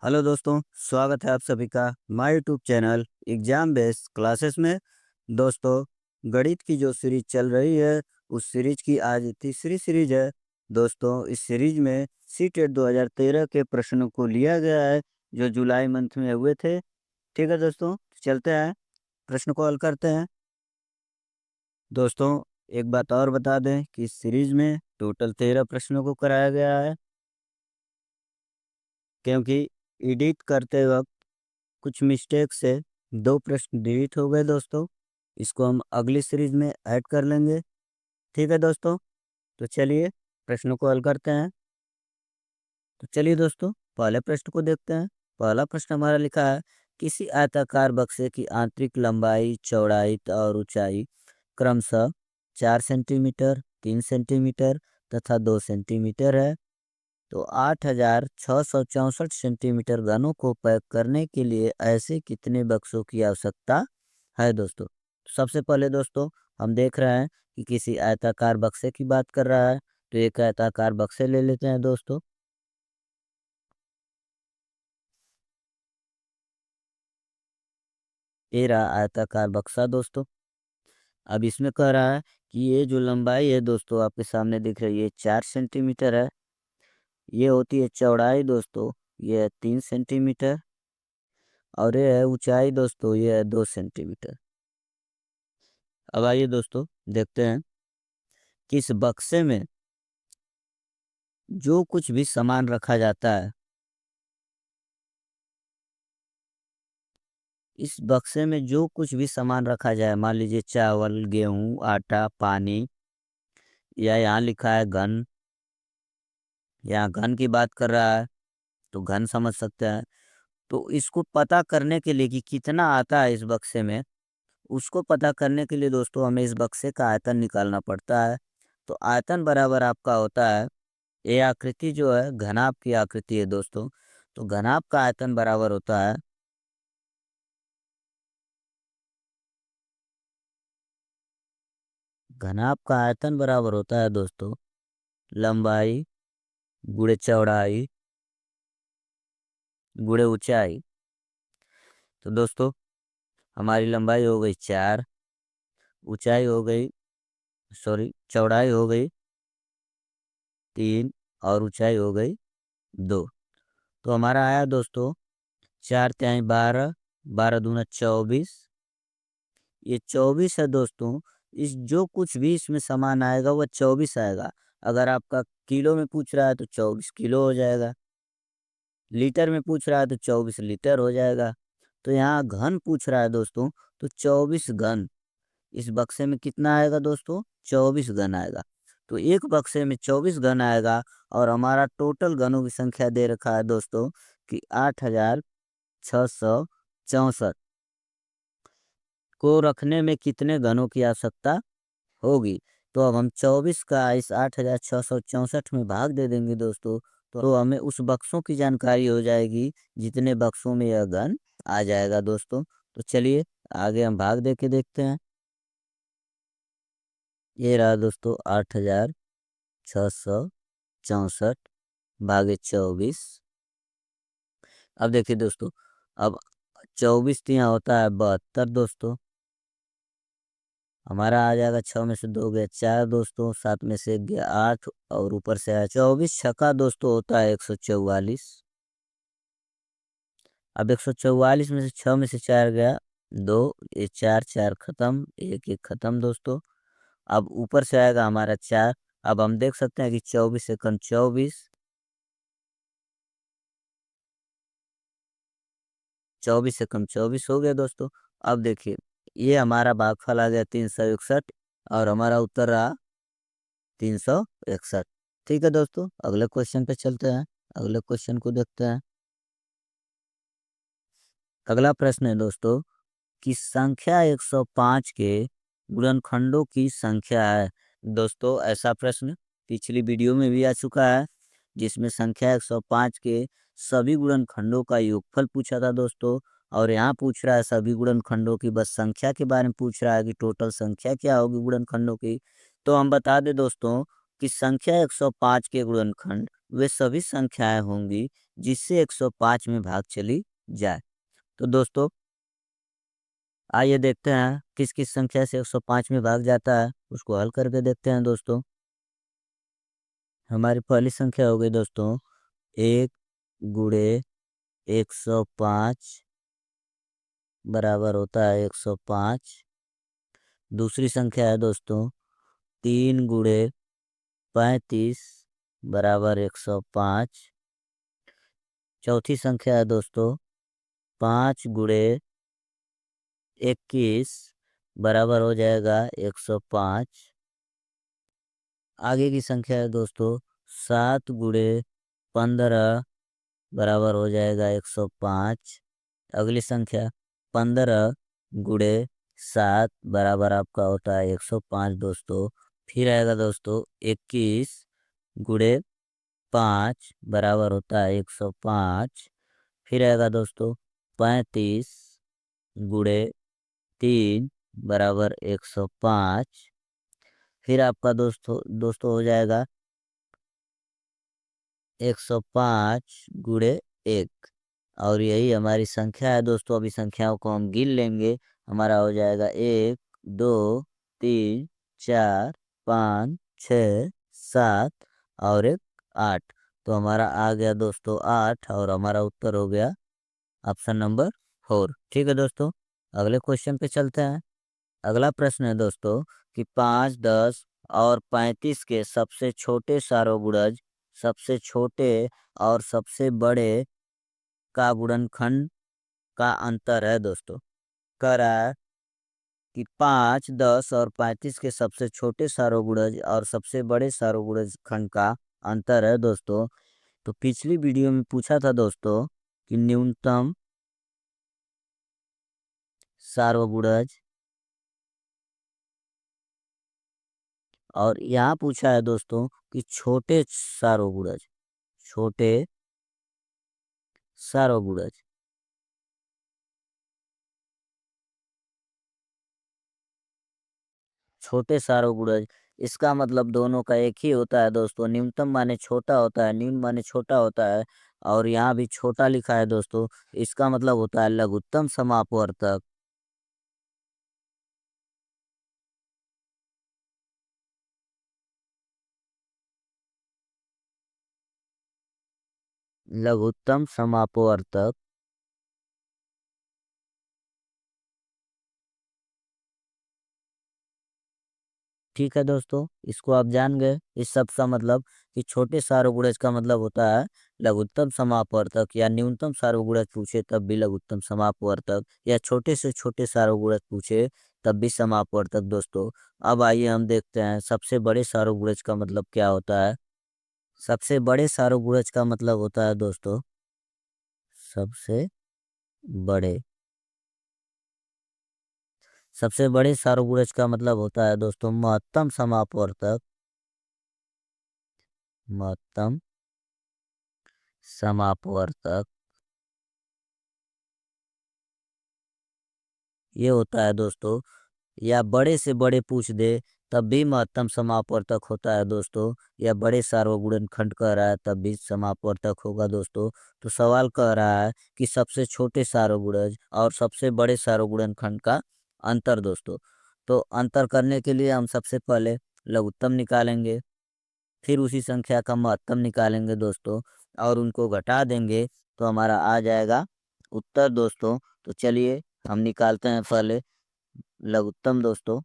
Hello दोस्तों, स्वागत है आप सभी का my YouTube channel exam based classes में। दोस्तों, गणित की जो सीरीज चल रही है उस सीरीज की आज तीसरी सीरीज है। दोस्तों, इस सीरीज में सीटेट 2013 के प्रश्नों को लिया गया है जो जुलाई मंथ में हुए थे। ठीक है दोस्तों, चलते हैं प्रश्न को हल करते हैं। दोस्तों, एक बात और बता दें कि इस सीरीज में टोटल 13 प्रश्नों को कराया गया है, क्योंकि एडिट करते वक्त कुछ मिस्टेक से 2 प्रश्न डिलीट हो गए दोस्तों। इसको हम अगली सीरीज में ऐड कर लेंगे। ठीक है दोस्तों, तो चलिए प्रश्नों को हल करते हैं। तो चलिए दोस्तों, पहले प्रश्न को देखते हैं। पहला प्रश्न हमारा लिखा है, किसी आयताकार बक्से की आंतरिक लंबाई, चौड़ाई और ऊंचाई क्रमशः 4 सेंटीमीटर, 3 सेंटीमीटर तथा 2 सेंटीमीटर है। तो 8,664 सेंटीमीटर घनों को पैक करने के लिए ऐसे कितने बक्सों की आवश्यकता है दोस्तों। सबसे पहले दोस्तों, हम देख रहे हैं कि किसी आयताकार बक्से की बात कर रहा है, तो एक आयताकार बक्से ले लेते हैं दोस्तों। ये रहा आयताकार बक्सा दोस्तों। अब इसमें कह रहा है कि ये जो लंबाई है दोस्तों आपके सामने दिख रही है 4 सेंटीमीटर है। ये होती है चौड़ाई दोस्तों, ये है 3 सेंटीमीटर। और ये है ऊंचाई दोस्तों, ये है 2 सेंटीमीटर। अब आइए दोस्तों, देखते हैं कि इस बक्से में जो कुछ भी सामान रखा जाता है, इस बक्से में जो कुछ भी सामान रखा जाए, मान लीजिए चावल, गेहूं, आटा, पानी, या यहाँ लिखा है घन। यहाँ घन की बात कर रहा है तो घन समझ सकते हैं। तो इसको पता करने के लिए कि कितना आता है इस बक्से में, उसको पता करने के लिए दोस्तों हमें इस बक्से का आयतन निकालना पड़ता है। तो आयतन बराबर आपका होता है, ये आकृति जो है घनाभ की आकृति है दोस्तों। तो घनाभ का आयतन बराबर होता है, घनाभ का आयतन बराबर होता है दोस्तों लंबाई गुणे चौड़ाई गुणे ऊंचाई। तो दोस्तों, हमारी लंबाई हो गई 4, ऊंचाई हो गई, सॉरी, चौड़ाई हो गई 3 और ऊंचाई हो गई 2। तो हमारा आया दोस्तों 4 तिहाई 12, 12 दूना 24। ये 24 है दोस्तों। इस जो कुछ भी इसमें सामान आएगा वह 24 आएगा। अगर आपका किलो में पूछ रहा है तो 24 किलो हो जाएगा। लीटर में पूछ रहा है तो 24 लीटर हो जाएगा। तो यहाँ घन पूछ रहा है दोस्तों, तो 24 घन। इस बक्से में कितना आएगा दोस्तों? 24 घन आएगा। तो एक बक्से में 24 घन आएगा। और हमारा टोटल घनों की संख्या दे रखा है दोस्तों कि 8,664 को रखने में कितने घनों की आवश्यकता होगी। तो अब हम 24 का इस 8,664 में भाग दे देंगे दोस्तों। तो हमें उस बक्सों की जानकारी हो जाएगी जितने बक्सों में यह घन आ जाएगा दोस्तों। तो चलिए आगे हम भाग दे के देखते हैं। ये रहा दोस्तों 8,664 भागे 24। अब देखिए दोस्तों, अब 24 यहाँ होता है 72 दोस्तों। हमारा आ जाएगा 6 में से 2 गया 4 दोस्तों, 7 में से 1 गया 8 और ऊपर से आया 24 छक्का दोस्तों होता है 144। अब 144 में से 6 में से 4 गया 2, ये 4 4 खत्म, 1 1 खत्म दोस्तों। अब ऊपर से आएगा हमारा 4। अब हम देख सकते हैं कि 24 से कम 24, 24 से कम 24 हो गया दोस्तों। अब देखिए, ये हमारा भागफल आ गया 361 और हमारा उत्तर रहा 361। ठीक है दोस्तों, अगले क्वेश्चन पे चलते हैं। अगले क्वेश्चन को देखते हैं। अगला प्रश्न है दोस्तों कि संख्या 105 के गुणनखंडों की संख्या है। दोस्तों, ऐसा प्रश्न पिछली वीडियो में भी आ चुका है जिसमें संख्या 105 के सभी गुणनखंडों का योगफल पूछा था दोस्तों। और यहाँ पूछ रहा है सभी गुणनखंडों की बस संख्या के बारे में पूछ रहा है कि टोटल संख्या क्या होगी गुणनखंडों की। तो हम बता दें दोस्तों कि संख्या 105 के गुणनखंड वे सभी संख्याएं होंगी जिससे 105 में भाग चली जाए। तो दोस्तों आइए देखते हैं किस किस संख्या से 105 में भाग जाता है, उसको हल करके देखते हैं दोस्तों। हमारी पहली संख्या हो गई दोस्तों 1 × 105 बराबर होता है 105। दूसरी संख्या है दोस्तों 3 × 35 बराबर 105। चौथी संख्या है दोस्तों 5 × 21 बराबर हो जाएगा 105। आगे की संख्या है दोस्तों 7 × 15 बराबर हो जाएगा 105। अगली संख्या 15 × 7 बराबर आपका होता है 105 दोस्तों। फिर आएगा दोस्तों 21 × 5 बराबर होता है 105। फिर आएगा दोस्तों 35 × 3 बराबर 105। फिर आपका दोस्तों हो जाएगा 105 × 1। और यही हमारी संख्या है दोस्तों। अभी संख्याओं को हम गिन लेंगे। हमारा हो जाएगा 1 2 3 4 5 6 7 और 8। तो हमारा आ गया दोस्तों 8 और हमारा उत्तर हो गया ऑप्शन नंबर 4। ठीक है दोस्तों, अगले क्वेश्चन पे चलते हैं। अगला प्रश्न है दोस्तों कि 5, 10 और 35 के सबसे छोटे सारोगुणज सबसे छोटे और सबसे बड़े का गुणनखंड का अंतर है दोस्तों। कह रहा है कि 5, 10 और 35 के सबसे छोटे सारोगुणज और सबसे बड़े सारोगुणज खंड का अंतर है दोस्तों। तो पिछली वीडियो में पूछा था दोस्तों कि न्यूनतम सारोगुणज, और यहाँ पूछा है दोस्तों कि छोटे सारोगुणज, छोटे सारोगुणज। छोटे सारोगुणज इसका मतलब दोनों का एक ही होता है दोस्तों। न्यूनतम माने छोटा होता है, न्यून माने छोटा होता है, और यहाँ भी छोटा लिखा है दोस्तों। इसका मतलब होता है लघुत्तम समापवर्तक। लघुत्तम समापवर्तक। ठीक है दोस्तों, इसको आप जान गए। इस शब्द का मतलब कि छोटे सारोगुणज का मतलब होता है लघुत्तम समापवर्तक, या न्यूनतम सारोगुणज पूछे तब भी लघुत्तम समापवर्तक, या छोटे से छोटे सारोगुणज पूछे तब भी समापवर्तक दोस्तों। अब आइए हम देखते हैं सबसे बड़े सारोगुणज का मतलब क्या होता है। सबसे बड़े सारोगुणज का मतलब होता है दोस्तों सबसे बड़े, सबसे बड़े सारोगुणज का मतलब होता है दोस्तों महत्तम समापवर्तक। महत्तम समापवर्तक ये होता है दोस्तों। या बड़े से बड़े पूछ दे तब भी महत्तम समापवर्तक होता है दोस्तों, या बड़े सार्वगुणनखंड कह रहा है तब भी समापवर्तक होगा दोस्तों। तो सवाल कह रहा है कि सबसे छोटे सार्वगुणज और सबसे बड़े सार्वगुणनखंड का अंतर दोस्तों। तो अंतर करने के लिए हम सबसे पहले लघुत्तम निकालेंगे, फिर उसी संख्या का महत्तम निकालेंगे दोस्तों, और उनको घटा देंगे तो हमारा आ जाएगा उत्तर दोस्तों। तो चलिए हम निकालते हैं पहले लघुत्तम दोस्तों।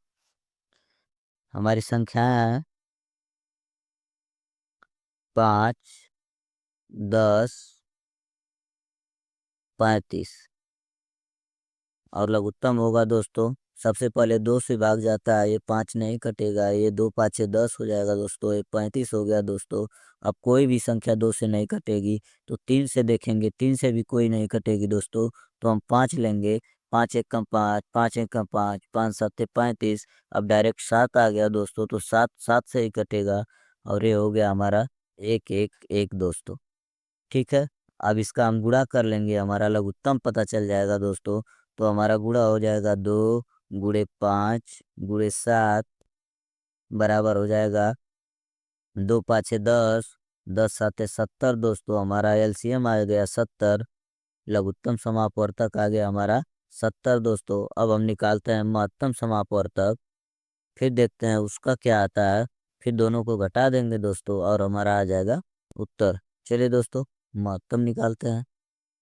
हमारी संख्या है 5, 10, 35, और लघुत्तम होगा दोस्तों। सबसे पहले 2 से भाग जाता है, ये 5 नहीं कटेगा, ये 2 5 10 हो जाएगा दोस्तों, ये 35 हो गया दोस्तों। अब कोई भी संख्या 2 से नहीं कटेगी तो 3 से देखेंगे, 3 से भी कोई नहीं कटेगी दोस्तों, तो हम 5 लेंगे। 5 1 कम 5, 5 1 कम 5, 5 7 35। अब डायरेक्ट 7 आ गया दोस्तों, तो 7 7 से ही कटेगा, और ये हो गया हमारा 1 1 1 दोस्तों। ठीक है, अब इसका हम गुणा कर लेंगे, हमारा लघुत्तम पता चल जाएगा दोस्तों। तो हमारा गुणा हो जाएगा 2 × 5 × 7 बराबर हो जाएगा 2 5 10, 10 साते 70 दोस्तों, हमारा एलसीएम आ गया 70। लघुत्तम समापवर्तक आ गया हमारा 70 दोस्तों। अब हम निकालते हैं महत्तम समापवर्तक, फिर देखते हैं उसका क्या आता है। फिर दोनों को घटा देंगे दोस्तों और हमारा आ जाएगा उत्तर। चलिए दोस्तों, महत्तम निकालते हैं।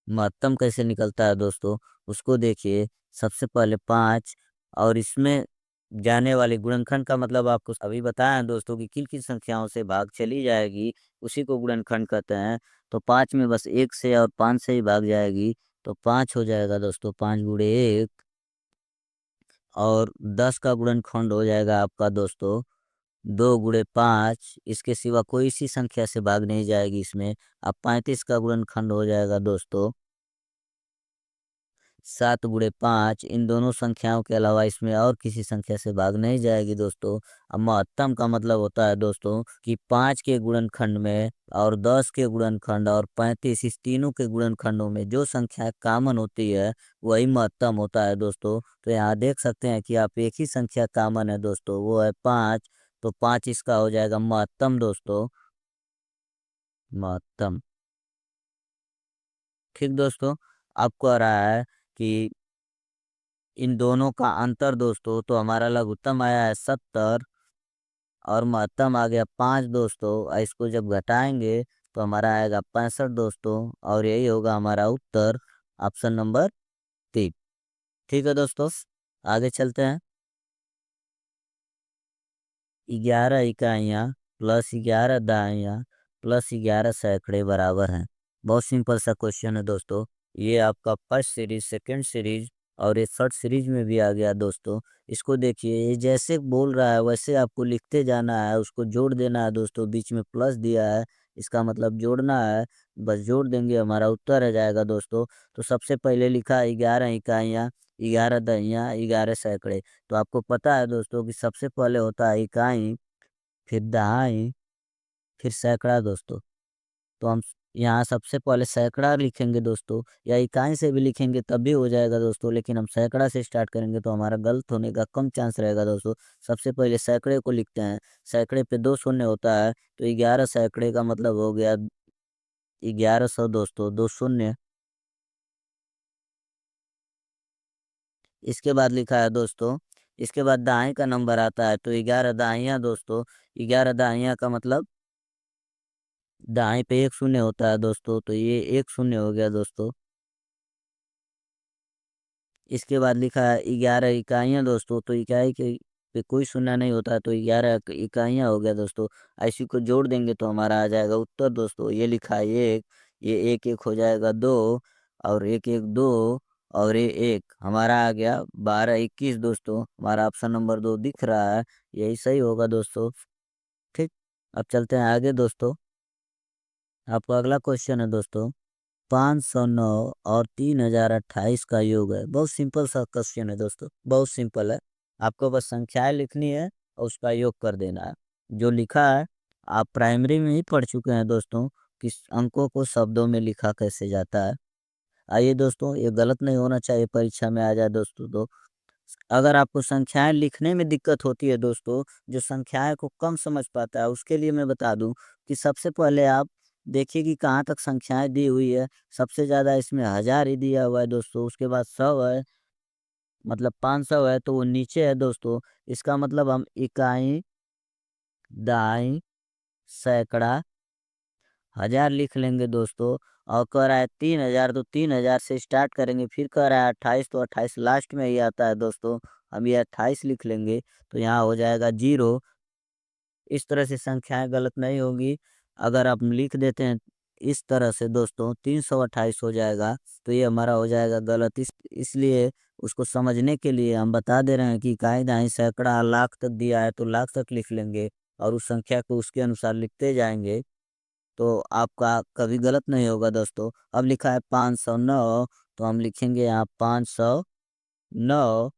महत्तम कैसे निकलता है दोस्तों, उसको देखिए। सबसे पहले 5, और इसमें जाने वाले गुणनखंड का मतलब आपको अभी बताया है दोस्तों कि किन किन संख्याओं से भाग चली जाएगी, उसी को गुणनखंड कहते हैं। तो 5 में बस 1 से और 5 से ही भाग जाएगी, तो 5 हो जाएगा दोस्तों, 5 गुणे 1। और 10 का गुणनखंड हो जाएगा आपका दोस्तों 2 गुणे 5। इसके सिवा कोई सी संख्या से भाग नहीं जाएगी इसमें। अब 35 का गुणनखंड हो जाएगा दोस्तों 7 गुणे 5। इन दोनों संख्याओं के अलावा इसमें और किसी संख्या से भाग नहीं जाएगी दोस्तों। अब महत्तम का मतलब होता है दोस्तों कि 5 के गुणनखंड में और 10 के गुणनखंड और 35, इस तीनों के गुणनखंडों में जो संख्या कॉमन होती है वही महत्तम होता है दोस्तों। तो यहाँ देख सकते हैं कि आप एक ही संख्या कॉमन है दोस्तों, वो है 5। तो 5 इसका हो जाएगा महत्तम दोस्तों, महत्तम। ठीक दोस्तों, अब कह रहा है कि इन दोनों का अंतर दोस्तों, तो हमारा लघुत्तम आया है 70 और महत्तम आ गया 5 दोस्तों। और इसको जब घटाएंगे तो हमारा आएगा 65 दोस्तों, और यही होगा हमारा उत्तर, ऑप्शन नंबर 3। ठीक है दोस्तों, आगे चलते हैं। 11 इकाइयाँ प्लस 11 दहाइयाँ प्लस 11 सैकड़े बराबर हैं। बहुत सिंपल सा क्वेश्चन है दोस्तों। ये आपका फर्स्ट सीरीज, सेकंड सीरीज और ये थर्ड सीरीज में भी आ गया दोस्तों। इसको देखिए, ये जैसे बोल रहा है वैसे आपको लिखते जाना है, उसको जोड़ देना है दोस्तों। बीच में प्लस दिया है, इसका मतलब जोड़ना है। बस जोड़ देंगे, हमारा उत्तर आ जाएगा दोस्तों। तो सबसे पहले लिखा 11 इकाइयाँ, 11 दहियाँ, 11 सैकड़े। तो आपको पता है दोस्तों कि सबसे पहले होता है इकाई, फिर दहाई, फिर सैकड़ा दोस्तों। तो हम यहाँ सबसे पहले सैकड़ा लिखेंगे दोस्तों, या इकाई से भी लिखेंगे तब भी हो जाएगा दोस्तों, लेकिन हम सैकड़ा से स्टार्ट करेंगे तो हमारा गलत होने का कम चांस रहेगा दोस्तों। सबसे पहले सैकड़े को लिखते हैं। सैकड़े पे 2 शून्य होता है, तो 11 सैकड़े का मतलब हो गया 1100 दोस्तों, 2 शून्य। इसके बाद लिखा है दोस्तों, इसके बाद दाएं का नंबर आता है, तो 11 दाहियाँ दोस्तों। 11 दाहियाँ का मतलब दाएं पे 1 शून्य होता है दोस्तों, तो ये 1 शून्य हो गया दोस्तों। इसके बाद लिखा है 11 इकाइयाँ दोस्तों, तो इकाई के पे कोई शून्य नहीं होता है, तो 11 इकाइयाँ हो गया दोस्तों। ऐसी को जोड़ देंगे तो हमारा आ जाएगा उत्तर दोस्तों। ये लिखा है 1, ये 1 1 हो जाएगा 2, और 1 1 2, और ये 1 हमारा आ गया 12 21 दोस्तों। हमारा ऑप्शन नंबर 2 दिख रहा है, यही सही होगा दोस्तों। ठीक, अब चलते हैं आगे दोस्तों। आपका अगला क्वेश्चन है दोस्तों, 509 और 3028 का योग है। बहुत सिंपल सा क्वेश्चन है दोस्तों, बहुत सिंपल है। आपको बस संख्याएं लिखनी है और उसका योग कर देना है। जो लिखा है आप प्राइमरी में ही पढ़ चुके हैं दोस्तों, कि अंकों को शब्दों में लिखा कैसे जाता है। आइए दोस्तों, ये गलत नहीं होना चाहिए, परीक्षा में आ जाए दोस्तों। तो अगर आपको संख्याएं लिखने में दिक्कत होती है दोस्तों, जो संख्याएं को कम समझ पाता है, उसके लिए मैं बता दूं कि सबसे पहले आप देखिए कि कहाँ तक संख्याएं दी हुई है। सबसे ज़्यादा इसमें 1000 ही दिया हुआ है दोस्तों, उसके बाद 100 है, मतलब 500 है, तो वो नीचे है दोस्तों। इसका मतलब हम इकाई, दहाई, सैकड़ा, 1000 लिख लेंगे दोस्तों। और कह रहा है 3000, तो 3000 से स्टार्ट करेंगे। फिर कह रहा है 28, तो 28 लास्ट में ही आता है दोस्तों। हम ये 28 लिख लेंगे, तो यहाँ हो जाएगा 0। इस तरह से संख्याएं गलत नहीं होगी। अगर आप लिख देते हैं इस तरह से दोस्तों, 328 हो जाएगा, तो ये हमारा हो जाएगा गलत। इसलिए उसको समझने के लिए हम बता दे रहे हैं कि इकाई, दहाई, सैकड़ा, लाख तक दिया है तो लाख तक लिख लेंगे, और उस संख्या को उसके अनुसार लिखते जाएंगे, तो आपका कभी गलत नहीं होगा दोस्तों। अब लिखा है 509, तो हम लिखेंगे यहाँ 509,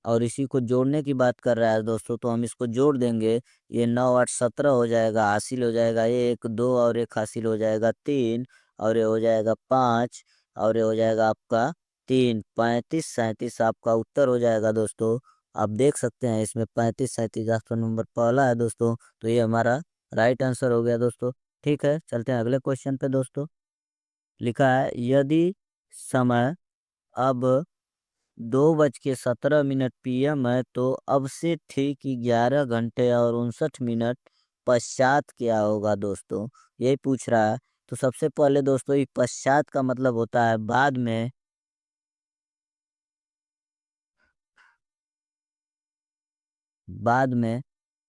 और इसी को जोड़ने की बात कर रहा है दोस्तों, तो हम इसको जोड़ देंगे। ये 9 8 17 हो जाएगा, हासिल हो जाएगा 1 2, और एक हासिल हो जाएगा 3, और ये हो जाएगा 5, और ये हो जाएगा आपका 3 35 37 आपका उत्तर हो जाएगा दोस्तों। आप देख सकते हैं इसमें 35 37 ऑप्शन नंबर पहला है दोस्तों। तो ये हमारा राइट आंसर हो गया दोस्तों। ठीक है, चलते हैं अगले क्वेश्चन पे दोस्तों। लिखा है यदि समय अब 2:17 PM है तो अब से ठीक 11 घंटे और 59 मिनट पश्चात क्या होगा दोस्तों। यही पूछ रहा है। तो सबसे पहले दोस्तों ये पश्चात का मतलब होता है बाद में। बाद में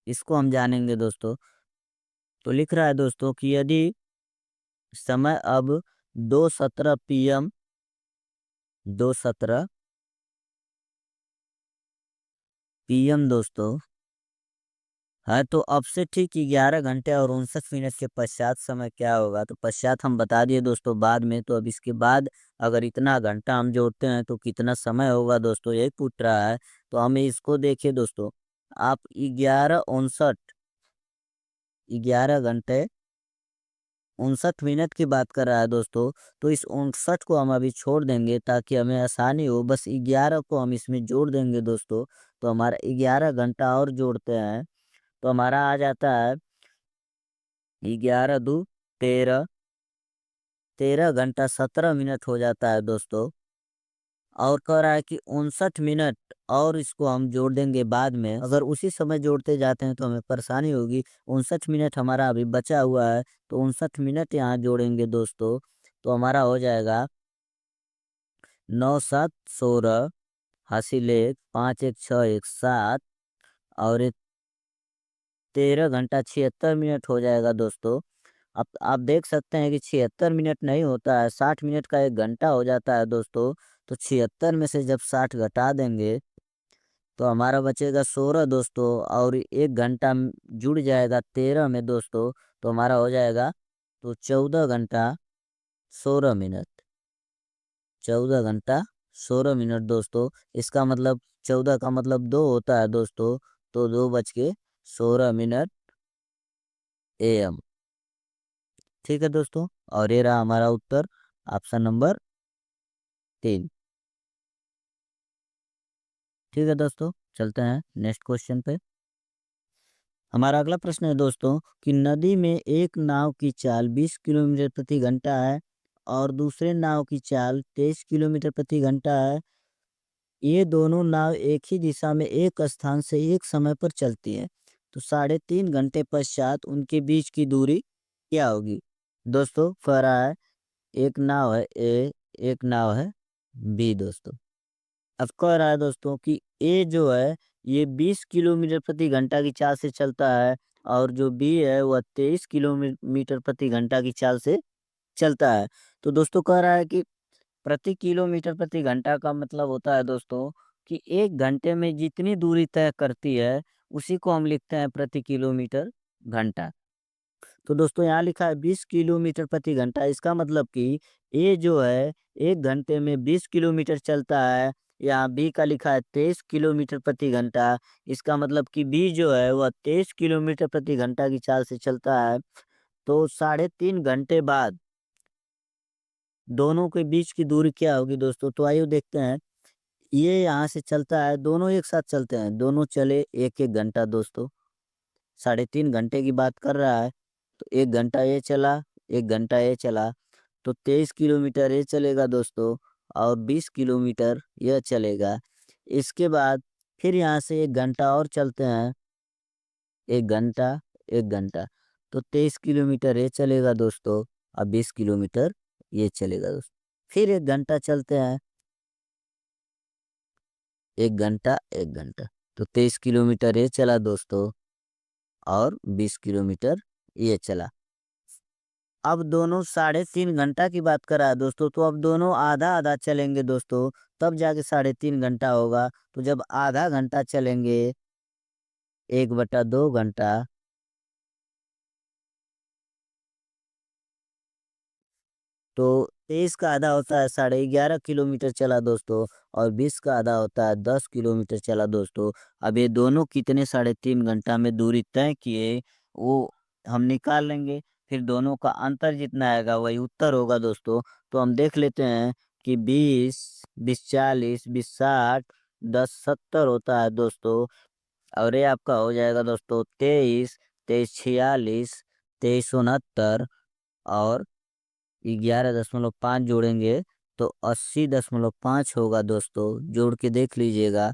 इसको हम जानेंगे दोस्तों। तो लिख रहा है दोस्तों कि यदि समय अब 2:17 PM 2:17 PM दोस्तों है तो अब से ठीक 11 घंटे और 59 मिनट के पश्चात समय क्या होगा। तो पश्चात हम बता दिए दोस्तों बाद में। तो अब इसके बाद अगर इतना घंटा हम जोड़ते हैं तो कितना समय होगा दोस्तों, यही पूछ रहा है। तो हमें इसको देखिए दोस्तों। आप 11:59 11 घंटे 59 मिनट की बात कर रहा है दोस्तों। तो इस 59 को हम अभी छोड़ देंगे ताकि हमें आसानी हो। बस 11 को हम इसमें जोड़ देंगे दोस्तों। तो हमारा 11 घंटा और जोड़ते हैं तो हमारा आ जाता है 11 2 13। 13 घंटा 17 मिनट हो जाता है दोस्तों। और कह रहा है कि 59 मिनट और इसको हम जोड़ देंगे बाद में। अगर उसी समय जोड़ते जाते हैं तो हमें परेशानी होगी। 59 मिनट हमारा अभी बचा हुआ है तो 59 मिनट यहाँ जोड़ेंगे दोस्तों। तो हमारा हो जाएगा 9 7 16 हासिल 1 5 1 6 1 7 और 13 घंटा 76 मिनट हो जाएगा दोस्तों। अब आप देख सकते हैं कि 76 मिनट नहीं होता है, 60 मिनट का 1 घंटा हो जाता है दोस्तों। तो 76 में से जब 60 घटा देंगे तो हमारा बचेगा 16 दोस्तों। और 1 घंटा जुड़ जाएगा 13 में दोस्तों। तो हमारा हो जाएगा तो 14 घंटा 16 मिनट। 14 घंटा 16 मिनट दोस्तों। इसका मतलब 14 का मतलब 2 होता है दोस्तों। तो 2:16 AM। ठीक है दोस्तों। और ये रहा हमारा उत्तर, ऑप्शन नंबर 3। ठीक है दोस्तों, चलते हैं नेक्स्ट क्वेश्चन पे। हमारा अगला प्रश्न है दोस्तों कि नदी में एक नाव की चाल 20 किलोमीटर प्रति घंटा है और दूसरे नाव की चाल 23 किलोमीटर प्रति घंटा है। ये दोनों नाव एक ही दिशा में एक स्थान से एक समय पर चलती हैं। तो 3.5 घंटे पश्चात उनके बीच की दूरी क्या होगी। दोस्तों कह रहा है एक नाव है ए, एक नाव है बी दोस्तों। अब कह रहा है दोस्तों कि ए जो है ये 20 किलोमीटर प्रति घंटा की चाल से चलता है और जो बी है वह 23 किलोमीटर प्रति घंटा की चाल से चलता है। तो दोस्तों कह रहा है कि प्रति किलोमीटर प्रति घंटा का मतलब होता है दोस्तों कि 1 घंटे में जितनी दूरी तय करती है उसी को हम लिखते हैं प्रति किलोमीटर घंटा। तो दोस्तों यहाँ लिखा है 20 किलोमीटर प्रति घंटा। इसका मतलब कि ए जो है 1 घंटे में 20 किलोमीटर चलता है। यहाँ बी का लिखा है 23 किलोमीटर प्रति घंटा। इसका मतलब कि बी जो है वह 23 किलोमीटर प्रति घंटा की चाल से चलता है। तो 3.5 घंटे बाद दोनों के बीच की दूरी क्या होगी दोस्तों। तो आइए देखते हैं। ये यहाँ से चलता है, दोनों एक साथ चलते हैं, दोनों चले 1 1 घंटा दोस्तों। 3.5 घंटे की बात कर रहा है। तो 1 घंटा ये चला, 1 घंटा ये चला। तो 23 किलोमीटर ये चलेगा दोस्तों और 20 किलोमीटर यह चलेगा। इसके बाद फिर यहाँ से 1 घंटा और चलते हैं। 1 घंटा 1 घंटा। तो 23 किलोमीटर ये चलेगा दोस्तों और 20 किलोमीटर ये चलेगा दोस्तों। फिर 1 घंटा चलते हैं। 1 घंटा 1 घंटा। तो 23 किलोमीटर ये चला दोस्तों और 20 किलोमीटर ये चला। अब दोनों 3.5 घंटा की बात कर रहा है दोस्तों। तो अब दोनों आधा आधा चलेंगे दोस्तों, तब जाके 3.5 घंटा होगा। तो जब आधा घंटा चलेंगे 1/2 घंटा। तो 23 का आधा होता है 11.5 किलोमीटर चला दोस्तों और 20 का आधा होता है 10 किलोमीटर चला दोस्तों। अब ये दोनों कितने 3.5 घंटा में दूरी तय किए वो हम निकाल लेंगे। फिर दोनों का अंतर जितना आएगा वही उत्तर होगा दोस्तों। तो हम देख लेते हैं कि 20 20 40 20 60 10 70 होता है दोस्तों। और ये आपका हो जाएगा दोस्तों 23, 23 46, 23 69 और 11.5 जोड़ेंगे तो 80.5 होगा दोस्तों। जोड़ के देख लीजिएगा।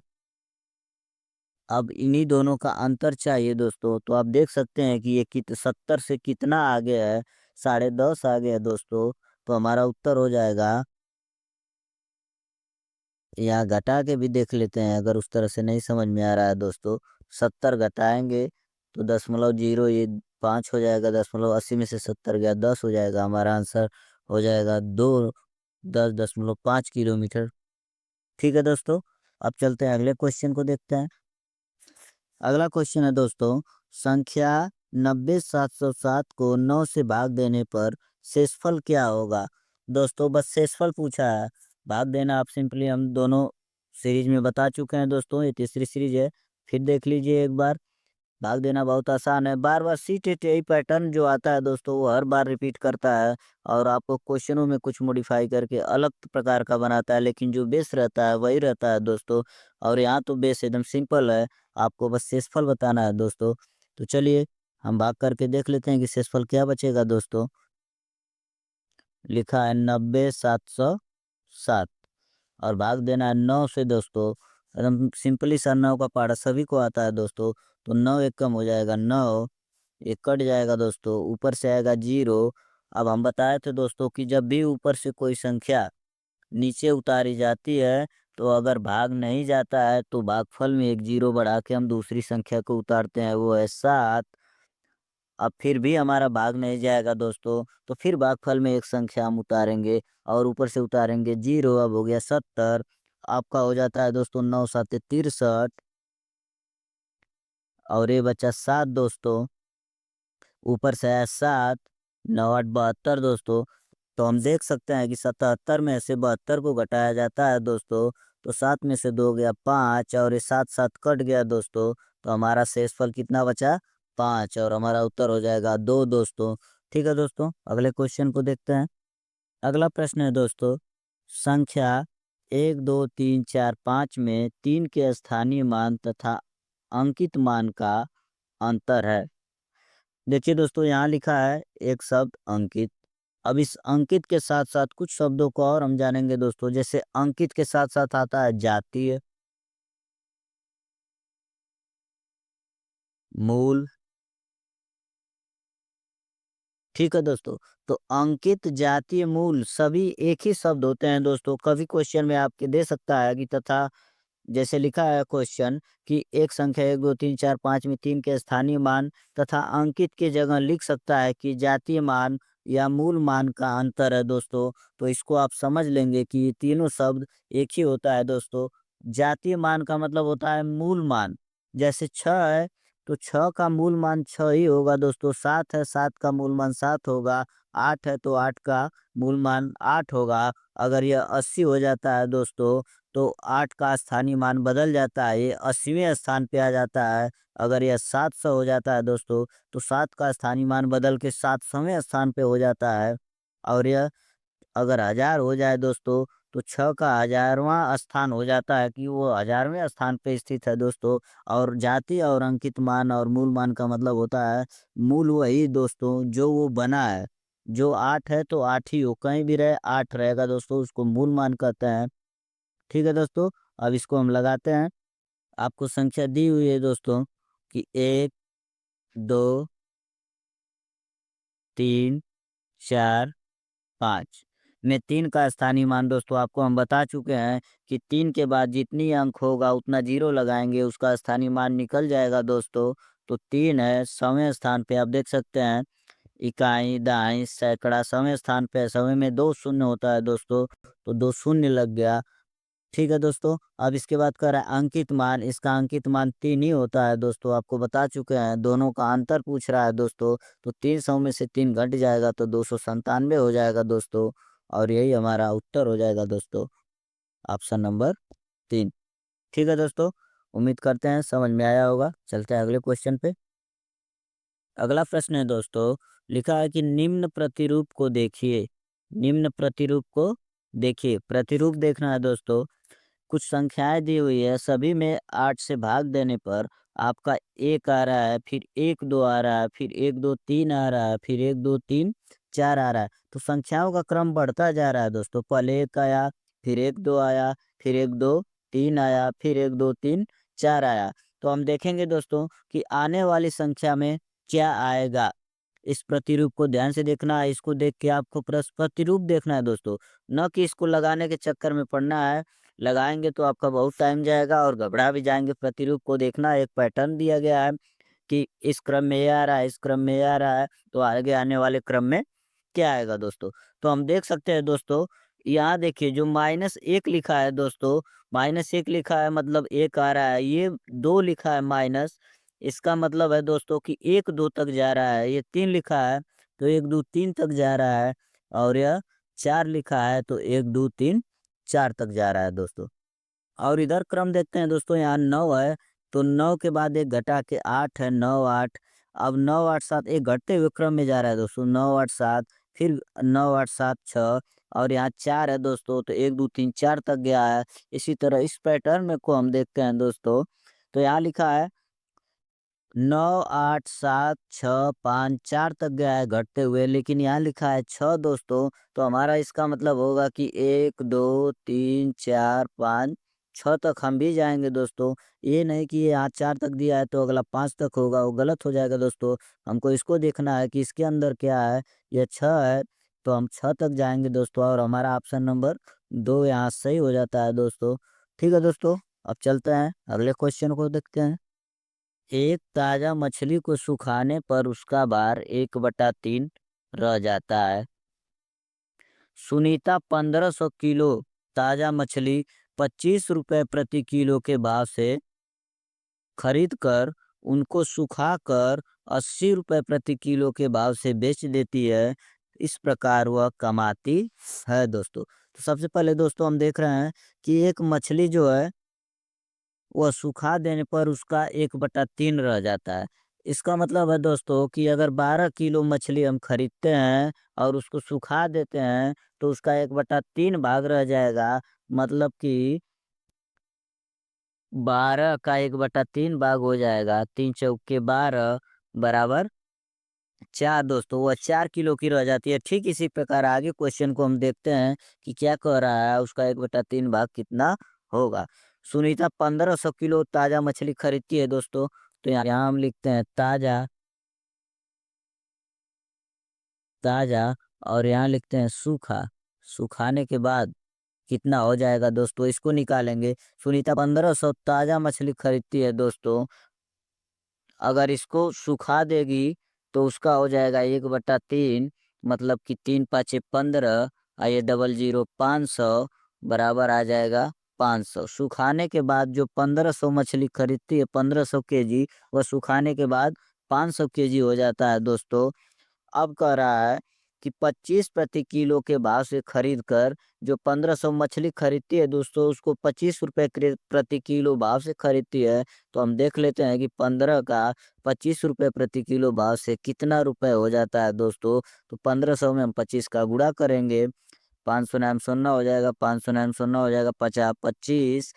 अब इन्हीं दोनों का अंतर चाहिए दोस्तों, तो आप देख सकते हैं कि ये 70 से कितना आगे है। 10.5 आगे है दोस्तों। तो हमारा उत्तर हो जाएगा, यहाँ घटा के भी देख लेते हैं अगर उस तरह से नहीं समझ में आ रहा है दोस्तों। 70 घटाएंगे तो 0.0 ये 5 हो जाएगा। 80 में से 70 गया 10 हो जाएगा। हमारा आंसर हो जाएगा 10.5 किलोमीटर। ठीक है दोस्तों, अब चलते हैं अगले क्वेश्चन को देखते हैं। अगला क्वेश्चन है दोस्तों, संख्या 90,707 को 9 से भाग देने पर शेषफल क्या होगा। दोस्तों बस शेषफल पूछा है, भाग देना आप सिंपली हम दोनों सीरीज में बता चुके हैं दोस्तों। ये तीसरी सीरीज है, फिर देख लीजिए एक बार। भाग देना बहुत आसान है, बार बार सी टेट यही पैटर्न जो आता है दोस्तों वो हर बार रिपीट करता है और आपको क्वेश्चनों में कुछ मॉडिफाई करके अलग प्रकार का बनाता है, लेकिन जो बेस रहता है वही रहता है दोस्तों। और यहाँ तो बेस एकदम सिंपल है, आपको बस शेषफल बताना है दोस्तों। तो चलिए हम भाग करके देख लेते हैं कि शेषफल क्या बचेगा दोस्तों। लिखा है 90,707 और भाग देना है 9 से दोस्तों। एकदम सिंपली सा 9 का पहाड़ा सभी को आता है दोस्तों। तो 9 एक कम हो जाएगा 9, एक कट जाएगा दोस्तों, ऊपर से आएगा 0। अब हम बताए थे दोस्तों कि जब भी ऊपर से कोई संख्या नीचे उतारी जाती है तो अगर भाग नहीं जाता है तो भागफल में एक 0 बढ़ा के हम दूसरी संख्या को उतारते हैं, वो है 7। अब फिर भी हमारा भाग नहीं जाएगा दोस्तों, तो फिर भागफल में एक संख्या हम उतारेंगे और ऊपर से उतारेंगे 0। अब हो गया 70। आपका हो जाता है दोस्तों 9 7 63 और ये बचा 7 दोस्तों। ऊपर से आया 7, 9 8 72 दोस्तों। तो हम देख सकते हैं कि 77 में से 72 को घटाया जाता है दोस्तों। तो 7 में से 2 गया 5 और ये 7 7 कट गया दोस्तों। तो हमारा शेषफल कितना बचा, 5, और हमारा उत्तर हो जाएगा 2 दोस्तों। ठीक है दोस्तों, अगले क्वेश्चन को देखते हैं। अगला प्रश्न है दोस्तों, संख्या 1 2 3 4 5 में 3 के स्थानीय मान तथा अंकित मान का अंतर है। देखिए दोस्तों यहाँ लिखा है एक शब्द अंकित। अब इस अंकित के साथ साथ कुछ शब्दों को और हम जानेंगे दोस्तों। जैसे अंकित के साथ साथ आता है जातीय, मूल। ठीक है दोस्तों, तो अंकित, जातीय, मूल सभी एक ही शब्द होते हैं दोस्तों। कभी क्वेश्चन में आपके दे सकता है कि तथा, जैसे लिखा है क्वेश्चन कि एक संख्या 1 2 3 4 5 में 3 के स्थानीय मान तथा अंकित की जगह लिख सकता है कि जातीय मान या मूल मान का अंतर है दोस्तों। तो इसको आप समझ लेंगे कि ये तीनों शब्द एक ही होता है दोस्तों। जातीय मान का मतलब होता है मूल मान। जैसे 6 है तो 6 का मूल मान 6 ही होगा दोस्तों। 7 है, 7 का मूल मान 7 होगा। 8 है तो 8 का मूल मान 8 होगा। अगर यह 80 हो जाता है दोस्तों तो 8 का स्थानीय मान बदल जाता है, ये 80वें स्थान पे आ जाता है। अगर यह 700 हो जाता है दोस्तों तो 7 का स्थानीय मान बदल के 700वें स्थान पे हो जाता है। और यह अगर 1000 हो जाए दोस्तों तो 6 का 1000वां स्थान हो जाता है कि वो 1000वें स्थान पे स्थित है दोस्तों। और जाति और अंकित मान और मूल मान का मतलब होता है मूल वही दोस्तों जो वो बना है। जो 8 है तो 8 ही हो, कहीं भी रहे 8 रहेगा दोस्तों, उसको मूल मान कहते हैं। ठीक है दोस्तों, अब इसको हम लगाते हैं। आपको संख्या दी हुई है दोस्तों कि 1 2 3 4 5 में 3 का स्थानीय मान दोस्तों आपको हम बता चुके हैं कि 3 के बाद जितनी अंक होगा उतना 0 लगाएंगे, उसका स्थानीय मान निकल जाएगा दोस्तों। तो 3 है 100वें स्थान पे, आप देख सकते हैं। इकाई, दहाई, सैकड़ा 100वें स्थान पे है। 100वें में 2 शून्य होता है दोस्तों, तो 2 शून्य लग गया। ठीक है दोस्तों, अब इसके बाद कर रहा है अंकित मान। इसका अंकित मान 3 ही होता है दोस्तों, आपको बता चुके हैं। दोनों का अंतर पूछ रहा है दोस्तों, तो 300 में से 3 घट जाएगा तो 297 हो जाएगा दोस्तों। और यही हमारा उत्तर हो जाएगा दोस्तों, ऑप्शन नंबर 3। ठीक है दोस्तों, उम्मीद करते हैं समझ में आया होगा। चलते हैं अगले क्वेश्चन पे। अगला प्रश्न है दोस्तों, लिखा है कि निम्न प्रतिरूप को देखिए। निम्न प्रतिरूप को देखिए, प्रतिरूप देखना है दोस्तों। कुछ संख्याएं दी हुई है, सभी में 8 से भाग देने पर आपका 1 आ रहा है, फिर 1 2 आ रहा है, फिर 1 2 3 आ रहा है, फिर 1 2 3 4 आ रहा है। तो संख्याओं का क्रम बढ़ता जा रहा है दोस्तों। पहले 1 आया, फिर 1 2 आया, फिर 1 2 3 आया, फिर 1 2 3 4 आया। तो हम देखेंगे दोस्तों कि आने वाली संख्या में क्या आएगा। इस प्रतिरूप को ध्यान से देखना है, इसको देख के आपको प्रतिरूप देखना है दोस्तों, न कि इसको लगाने के चक्कर में पड़ना है। लगाएँगे तो आपका बहुत टाइम जाएगा और घबरा भी जाएँगे। प्रतिरूप को देखना, एक पैटर्न दिया गया है कि इस क्रम में ये आ रहा है, इस क्रम में ये आ रहा है, तो आगे आने वाले क्रम में क्या आएगा दोस्तों। तो हम देख सकते हैं दोस्तों, यहाँ देखिए जो -1 लिखा है दोस्तों, -1 लिखा है मतलब 1 आ रहा है, ये 2 लिखा है माइनस, इसका मतलब है दोस्तों कि 1 2 तक जा रहा है। ये 3 लिखा है तो 1 2 3 तक जा रहा है, और यह 4 लिखा है तो 1 2 3 4 तक जा रहा है दोस्तों। और इधर क्रम देखते हैं दोस्तों, यहाँ 9 है, तो 9 के बाद 1 घटा के 8 है, 9 8। अब 9 8 7 एक घटते हुए क्रम में जा रहा है दोस्तों, 9 8 7, फिर 9 8 7 6, और यहाँ 4 है दोस्तों, तो 1 2 3 4 तक गया है। इसी तरह इस पैटर्न में को हम देखते हैं दोस्तों, तो यहाँ लिखा है 9 8 7 6 5 4 तक गया है घटते हुए, लेकिन यहाँ लिखा है 6 दोस्तों, तो हमारा इसका मतलब होगा कि 1 2 3 4 5 6 तक हम भी जाएँगे दोस्तों। ये नहीं कि ये यहाँ 4 तक दिया है तो अगला 5 तक होगा, वो गलत हो जाएगा दोस्तों। हमको इसको देखना है कि इसके अंदर क्या है, ये 6 है, तो हम 6 तक जाएँगे दोस्तों, और हमारा ऑप्शन नंबर 2 यहाँ सही हो जाता है दोस्तों। ठीक है दोस्तों, अब चलते हैं अगले क्वेश्चन को देखते हैं। एक ताजा मछली को सुखाने पर उसका भार 1/3 रह जाता है। सुनीता 1500 किलो ताजा मछली 25 रुपए प्रति किलो के भाव से खरीद कर उनको सुखाकर 80 रुपए प्रति किलो के भाव से बेच देती है। इस प्रकार वह कमाती है दोस्तों। तो सबसे पहले दोस्तों हम देख रहे हैं कि एक मछली जो है वह सुखा देने पर उसका 1/3 रह जाता है। इसका मतलब है दोस्तों कि अगर 12 किलो मछली हम खरीदते हैं और उसको सुखा देते हैं, तो उसका 1/3 भाग रह जाएगा। मतलब कि 12 का 1/3 भाग हो जाएगा, 3 चौके 12 बराबर 4 दोस्तों, वह 4 किलो की रह जाती है। ठीक इसी प्रकार आगे क्वेश्चन को हम देखते हैं कि क्या कह रहा है, उसका 1/3 भाग कितना होगा। सुनीता 1500 किलो ताज़ा मछली खरीदती है दोस्तों, तो यहाँ हम लिखते हैं ताज़ा, ताज़ा, और यहाँ लिखते हैं सूखा। सुखाने के बाद कितना हो जाएगा दोस्तों, इसको निकालेंगे। सुनीता 1500 ताज़ा मछली खरीदती है दोस्तों, अगर इसको सुखा देगी तो उसका हो जाएगा 1/3, मतलब कि 3 पाँचे 15, ये डबल जीरो 500 बराबर आ जाएगा 500। सुखाने के बाद जो 1500 मछली खरीदती है, 1500 केजी, वह सुखाने के बाद 500 केजी हो जाता है दोस्तों। अब कह रहा है कि 25 प्रति किलो के भाव से खरीद कर जो 1500 मछली खरीदती है दोस्तों, उसको 25 रुपए प्रति किलो भाव से खरीदती है। तो हम देख लेते हैं कि 15 का 25 रुपए प्रति किलो भाव से कितना रुपए हो जाता है दोस्तों। तो 1500 में हम 25 का गुणा करेंगे, 500 नाम 0 हो जाएगा, 500 नाम 0 हो जाएगा, 50 25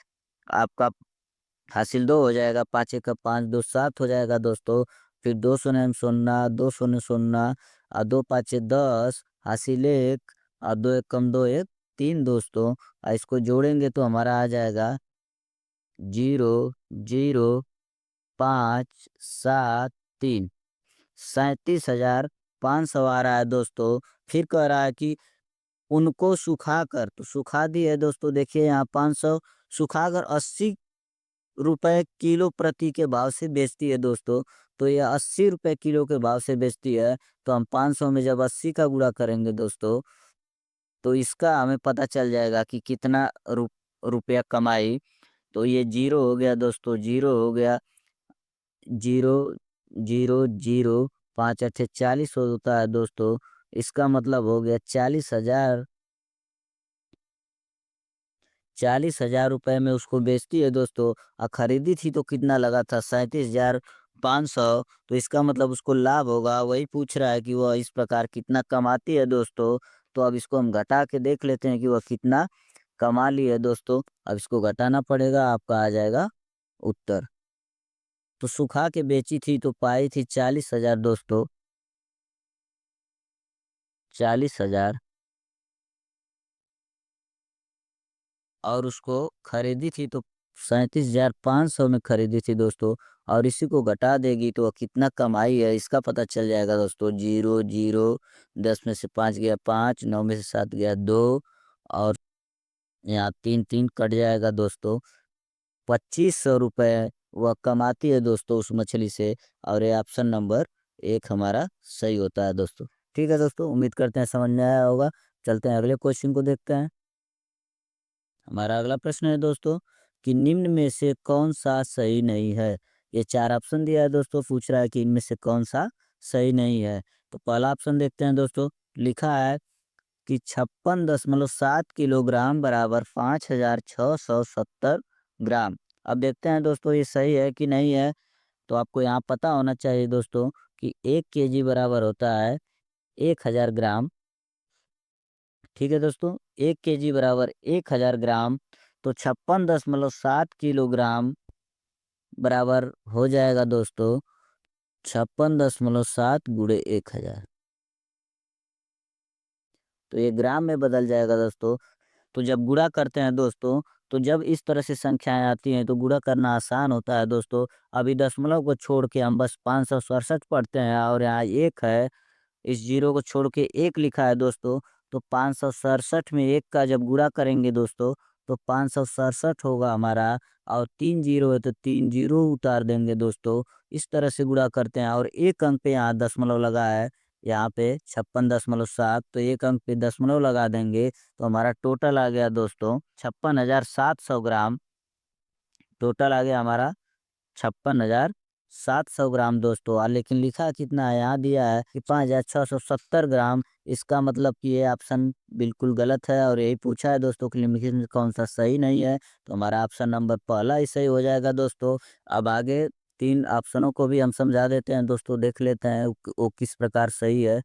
आपका हासिल 2 हो जाएगा, 5 एक का 5 2 7 हो जाएगा दोस्तों। फिर 2 शून्य में 0, 2 शून्य 0, 2 पाँचे 10, हासिल 1, 2 एक कम 2 1 3 दोस्तों। इसको जोड़ेंगे तो हमारा आ जाएगा 0 0 5 7 3, 37,500 आ रहा है दोस्तों। फिर कह रहा है कि उनको सुखाकर, तो सुखा दी है दोस्तों, देखिए यहाँ 500, सुखाकर 80 रुपए किलो प्रति के भाव से बेचती है दोस्तों। तो ये 80 रुपए किलो के भाव से बेचती है, तो हम 500 में जब 80 का गुणा करेंगे दोस्तों, तो इसका हमें पता चल जाएगा कि कितना रुपया कमाई। तो ये जीरो हो गया दोस्तों, जीरो हो गया, जीरो जीरो जीरो, 5 8 40 होता है दोस्तों। इसका मतलब हो गया 40,000, 40,000 रुपए में उसको बेचती है दोस्तों। खरीदी थी तो कितना लगा था, 37,500। तो इसका मतलब उसको लाभ होगा, वही पूछ रहा है कि वह इस प्रकार कितना कमाती है दोस्तों। तो अब इसको हम घटा के देख लेते हैं कि वह कितना कमा लिए दोस्तों। अब इसको घटाना पड़ेगा, आपका आ जाएगा उत्तर। तो सुखा के बेची थी तो पाई थी 40,000 दोस्तों, 40,000। और उसको खरीदी थी तो 37,500 में खरीदी थी दोस्तों। और इसी को घटा देगी तो कितना कमाई है इसका पता चल जाएगा दोस्तों। जीरो जीरो, 10 में से 5 गया 5, 9 में से 7 गया 2, और यहाँ 3 3 कट जाएगा दोस्तों। 2500 रुपये वह कमाती है दोस्तों उस मछली से। और ये ऑप्शन नंबर 1 हमारा सही होता है दोस्तों। ठीक है दोस्तों, उम्मीद करते हैं समझ में आया होगा। चलते हैं अगले क्वेश्चन को देखते हैं। हमारा अगला प्रश्न है दोस्तों कि निम्न में से कौन सा सही नहीं है। ये 4 ऑप्शन दिया है दोस्तों, पूछ रहा है कि इनमें से कौन सा सही नहीं है। तो पहला ऑप्शन देखते हैं दोस्तों। लिखा है कि 56.7 किलोग्राम बराबर 5,670 ग्राम। अब देखते हैं दोस्तों ये सही है कि नहीं है। तो आपको यहाँ पता होना चाहिए दोस्तों कि 1 kg बराबर होता है 1,000 ग्राम। ठीक है दोस्तों, 1 kg बराबर 1,000 ग्राम। तो 56.7 किलोग्राम बराबर हो जाएगा दोस्तों 56.7 गुणे 1,000। तो ये ग्राम में बदल जाएगा दोस्तों। तो जब गुणा करते हैं दोस्तों, तो जब इस तरह से संख्याएं आती हैं तो गुणा करना आसान होता है दोस्तों। अभी दशमलव को छोड़ के हम बस 567 पढ़ते हैं, और यहाँ 1 है, इस जीरो को छोड़ के 1 लिखा है दोस्तों। तो 567 में 1 का जब गुणा करेंगे दोस्तों, तो 567 होगा हमारा। और 3 जीरो है तो 3 जीरो उतार देंगे दोस्तों। इस तरह से गुणा करते हैं, और एक अंक पे यहाँ दशमलव लगा है, यहाँ पे 56.7, तो एक अंक पे दशमलव लगा देंगे तो हमारा टोटल आ गया दोस्तों 56,700 ग्राम। टोटल आ गया हमारा 56,700 ग्राम दोस्तों। लेकिन लिखा कितना है, यहाँ दिया है कि 5,670 ग्राम। इसका मतलब कि ये ऑप्शन बिल्कुल गलत है, और यही पूछा है दोस्तों कि निम्नलिखित में कौन सा सही नहीं है। तो हमारा ऑप्शन नंबर पहला ही सही हो जाएगा दोस्तों। अब आगे 3 ऑप्शनों को भी हम समझा देते हैं दोस्तों, देख लेते हैं वो किस प्रकार सही है।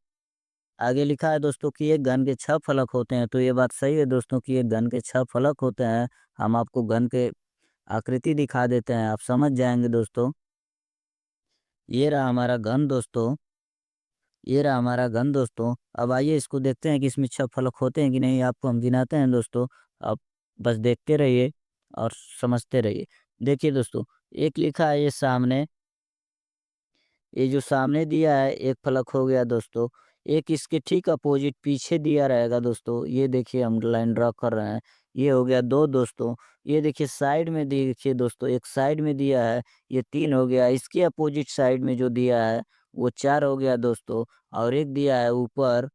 आगे लिखा है दोस्तों कि एक घन के 6 फलक होते हैं। तो ये बात सही है दोस्तों कि एक घन के 6 फलक होते हैं। हम आपको घन के आकृति दिखा देते हैं, आप समझ जाएंगे दोस्तों। ये रहा हमारा घन दोस्तों, ये रहा हमारा घन दोस्तों। अब आइए इसको देखते हैं कि इसमें 6 फलक होते हैं कि नहीं। आपको हम गिनाते हैं दोस्तों, आप बस देखते रहिए और समझते रहिए। देखिए दोस्तों, एक लिखा है ये सामने, ये जो सामने दिया है एक फलक हो गया दोस्तों। एक इसके ठीक अपोजिट पीछे दिया रहेगा दोस्तों, ये देखिए हम लाइन ड्रॉ कर रहे हैं। ये हो गया 2 दोस्तों। ये देखिए साइड में देखिए दोस्तों, एक साइड में दिया है, ये 3 हो गया। इसके अपोजिट साइड में जो दिया है वो 4 हो गया दोस्तों। और एक दिया है ऊपर,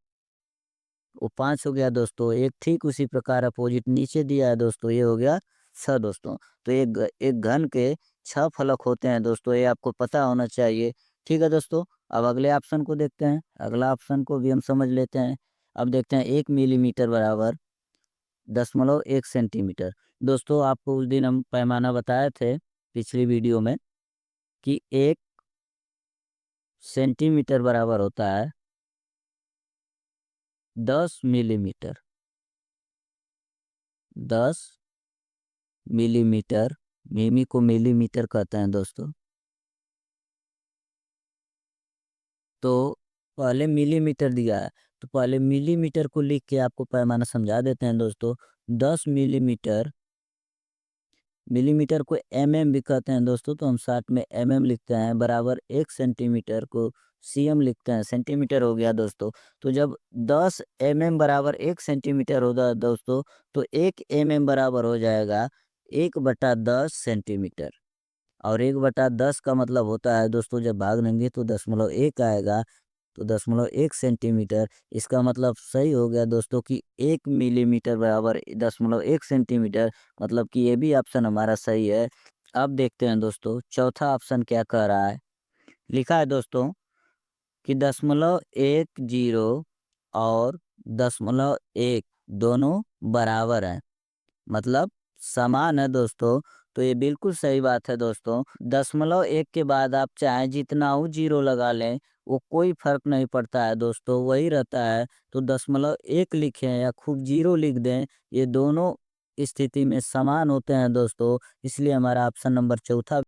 वो 5 हो गया दोस्तों। एक ठीक उसी प्रकार अपोजिट नीचे दिया है दोस्तों, ये हो गया 6 दोस्तों। तो एक घन के 6 फलक होते हैं दोस्तों, ये आपको पता होना चाहिए। ठीक है दोस्तों, अब अगले ऑप्शन को देखते हैं। अगला ऑप्शन को भी हम समझ लेते हैं। अब देखते हैं 1 मिलीमीटर बराबर 0.1 सेंटीमीटर। दोस्तों आपको उस दिन हम पैमाना बताए थे पिछली वीडियो में कि 1 सेंटीमीटर बराबर होता है 10 मिलीमीटर। 10 मिलीमीटर, मिमी को मिलीमीटर कहते हैं दोस्तों। तो पहले मिलीमीटर दिया है, तो पहले मिलीमीटर को लिख के आपको पैमाना समझा देते हैं दोस्तों। 10 मिलीमीटर, मिलीमीटर को एमएम भी कहते हैं दोस्तों, तो हम साथ में एमएम लिखते हैं, बराबर 1 सेंटीमीटर को सीएम लिखते हैं। सेंटीमीटर हो गया दोस्तों। तो जब 10 mm बराबर 1 सेंटीमीटर होगा दोस्तों, तो 1 mm बराबर हो जाएगा 1/10 सेंटीमीटर। और 1/10 का मतलब होता है दोस्तों, जब भाग देंगे तो 0.1 आएगा। तो 0.1 सेंटीमीटर, इसका मतलब सही हो गया दोस्तों कि 1 मिलीमीटर बराबर 0.1 सेंटीमीटर। मतलब कि ये भी ऑप्शन हमारा सही है। अब देखते हैं दोस्तों चौथा ऑप्शन क्या कह रहा है। लिखा है दोस्तों कि 0.10 और 0.1 दोनों बराबर हैं, मतलब समान है दोस्तों। तो ये बिल्कुल सही बात है दोस्तों। 0.1 के बाद आप चाहे जितना हो जीरो लगा लें, वो कोई फर्क नहीं पड़ता है दोस्तों, वही रहता है। तो 0.1 लिखें या खूब जीरो लिख दें, ये दोनों स्थिति में समान होते हैं दोस्तों, इसलिए हमारा ऑप्शन नंबर चौथा